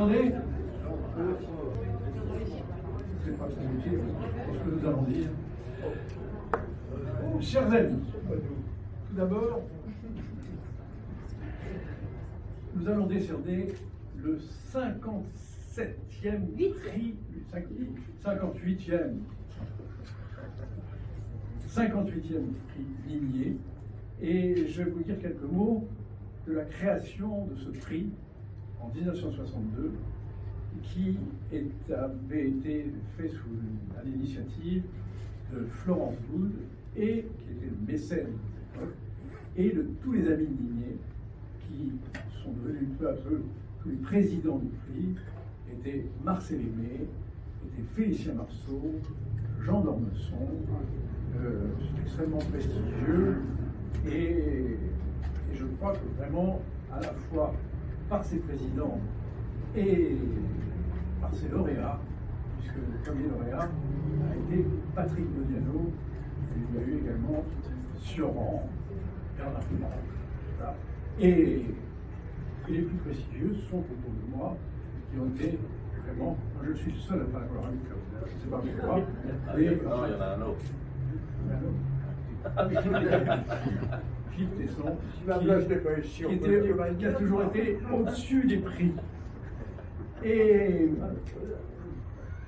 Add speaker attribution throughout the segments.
Speaker 1: Attendez. C'est pas très utile ce que nous allons dire. Chers amis, tout d'abord, nous allons décerner le 57e prix, 58e prix Ligné, et je vais vous dire quelques mots de la création de ce prix en 1962, qui avait été fait sous l'initiative de Florence Gould, et qui était le mécène de l'époque, et de tous les amis de Ligné, qui sont devenus peu à peu tous les présidents du prix, étaient Marcel Aimé, était Félicien Marceau, Jean d'Ormesson. C'est extrêmement prestigieux, et je crois que vraiment, à la fois par ses présidents et par ses lauréats, puisque le premier lauréat a été Patrick Modiano, et il y a eu également Sioran, Bernard Pivot, voilà. Et les plus prestigieux sont autour de moi, qui ont été vraiment. Moi, je suis le seul à ne pas l'avoir eu, je ne sais pas pourquoi.
Speaker 2: Non, il y en a un autre.
Speaker 1: Philippe Tesson, qui a toujours été au-dessus des prix. Et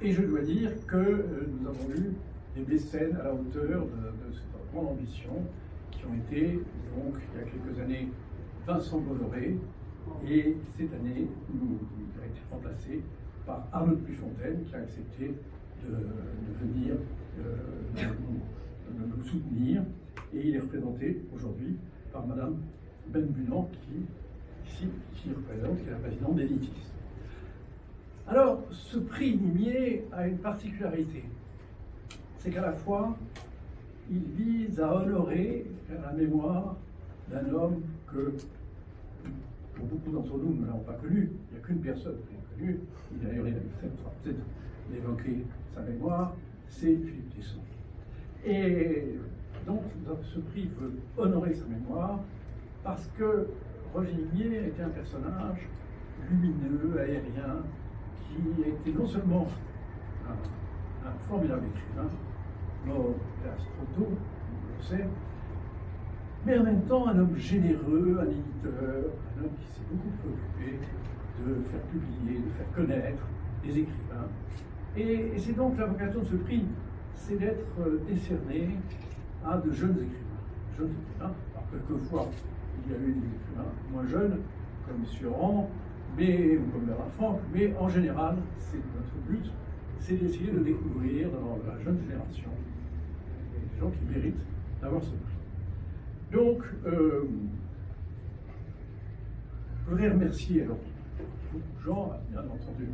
Speaker 1: je dois dire que nous avons eu des mécènes à la hauteur de cette grande ambition, qui ont été, donc, il y a quelques années, Vincent Bolloré, et cette année, il a été remplacé par Arnaud Puyfontaine, qui a accepté de venir nous soutenir, et il est représenté aujourd'hui par Madame Benbunan, qui représente, qui est la présidente d'Elitis. Alors, ce prix Ligné a une particularité, c'est qu'à la fois, il vise à honorer la mémoire d'un homme que, pour beaucoup d'entre nous, nous ne l'avons pas connu. Il n'y a qu'une personne qui l'a connu. D'ailleurs, il a peut-être évoqué sa mémoire, c'est Philippe Tesson. Et donc, ce prix veut honorer sa mémoire parce que Roger Ligné était un personnage lumineux, aérien, qui était non seulement un formidable écrivain, mort hélas trop tôt, on le sait, mais en même temps un homme généreux, un éditeur, un homme qui s'est beaucoup préoccupé de faire publier, de faire connaître les écrivains. Et c'est donc la vocation de ce prix, c'est d'être décerné à de jeunes écrivains. Alors quelquefois, il y a eu des écrivains moins jeunes, comme Sioran, ou comme Bernard Franck, mais en général, c'est notre but, c'est d'essayer de découvrir dans la jeune génération des gens qui méritent d'avoir ce prix. Donc, je voudrais remercier alors beaucoup de gens, bien entendu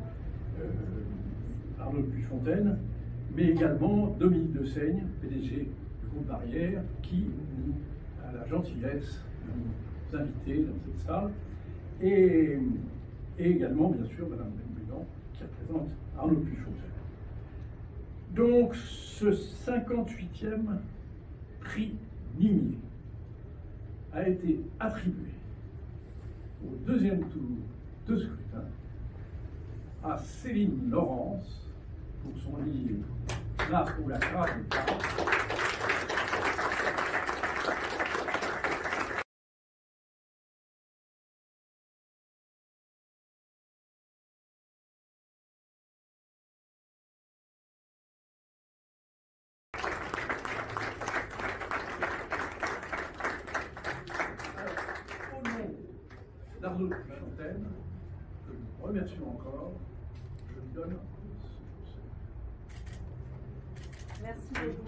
Speaker 1: Arnaud Puyfontaine, mais également Dominique de Seigne, PDG du groupe Barrière, qui a la gentillesse de nous inviter dans cette salle, et également, bien sûr, Madame Benbunan, qui représente Arnaud Puyfontaine. Donc, ce 58e prix Ligné a été attribué au deuxième tour de scrutin à Céline Laurence pour son livre L'art ou la grâce de Paris. D'Arnaud Puyfontaine, que nous remercions encore, je lui donne ce.
Speaker 3: Merci beaucoup.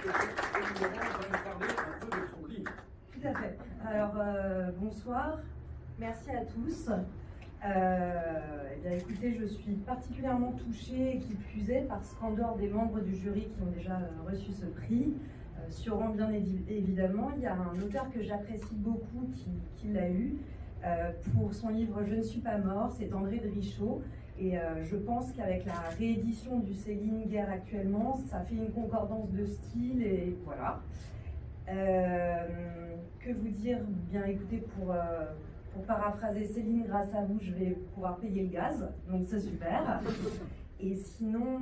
Speaker 1: Vous allez parler un peu de son livre.
Speaker 3: Tout à fait. Alors, bonsoir. Merci à tous. Eh bien, écoutez, je suis particulièrement touchée, qui plus est, parce qu'en dehors des membres du jury qui ont déjà reçu ce prix, Sioran bien évidemment, il y a un auteur que j'apprécie beaucoup qui l'a eu pour son livre Je ne suis pas mort, c'est André Drichot. Et je pense qu'avec la réédition du Céline Guerre actuellement, ça fait une concordance de style, et voilà. Que vous dire? Bien écoutez, pour paraphraser Céline, grâce à vous, je vais pouvoir payer le gaz, donc c'est super. Et sinon,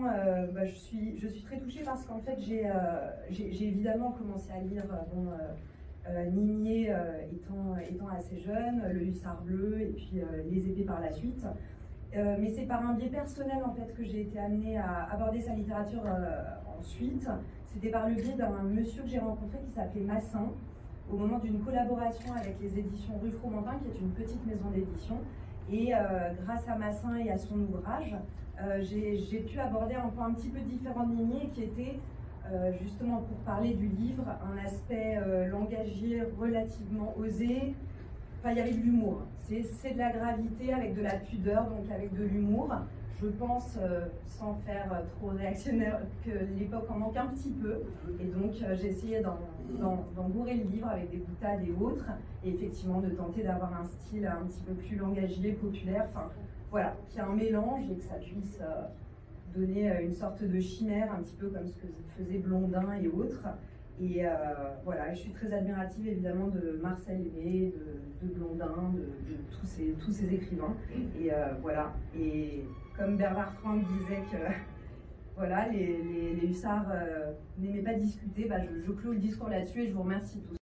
Speaker 3: je suis très touchée parce qu'en fait, j'ai évidemment commencé à lire Nimier étant assez jeune, Le Hussard bleu et puis Les épées par la suite. Mais c'est par un biais personnel en fait que j'ai été amenée à aborder sa littérature ensuite. C'était par le biais d'un monsieur que j'ai rencontré qui s'appelait Massin, au moment d'une collaboration avec les éditions Rue Fromentin, qui est une petite maison d'édition. Et grâce à Massin et à son ouvrage, j'ai pu aborder un point un petit peu différent de Nimier, qui était justement, pour parler du livre, un aspect langagier relativement osé. Enfin, il y avait de l'humour. C'est de la gravité avec de la pudeur, donc avec de l'humour. Je pense, sans faire trop réactionnaire, que l'époque en manque un petit peu. Et donc, j'ai essayé d'engourer le livre avec des boutades et autres. Et effectivement, de tenter d'avoir un style un petit peu plus langagier, populaire. Enfin, voilà, qu'il y ait un mélange et que ça puisse donner une sorte de chimère, un petit peu comme ce que faisait Blondin et autres. Et voilà, je suis très admirative évidemment de Marcel Aimé, de Blondin, de tous ces écrivains. Et voilà, et comme Bernard Franck disait que voilà, les hussards n'aimaient pas discuter, je clôt le discours là-dessus et je vous remercie tous.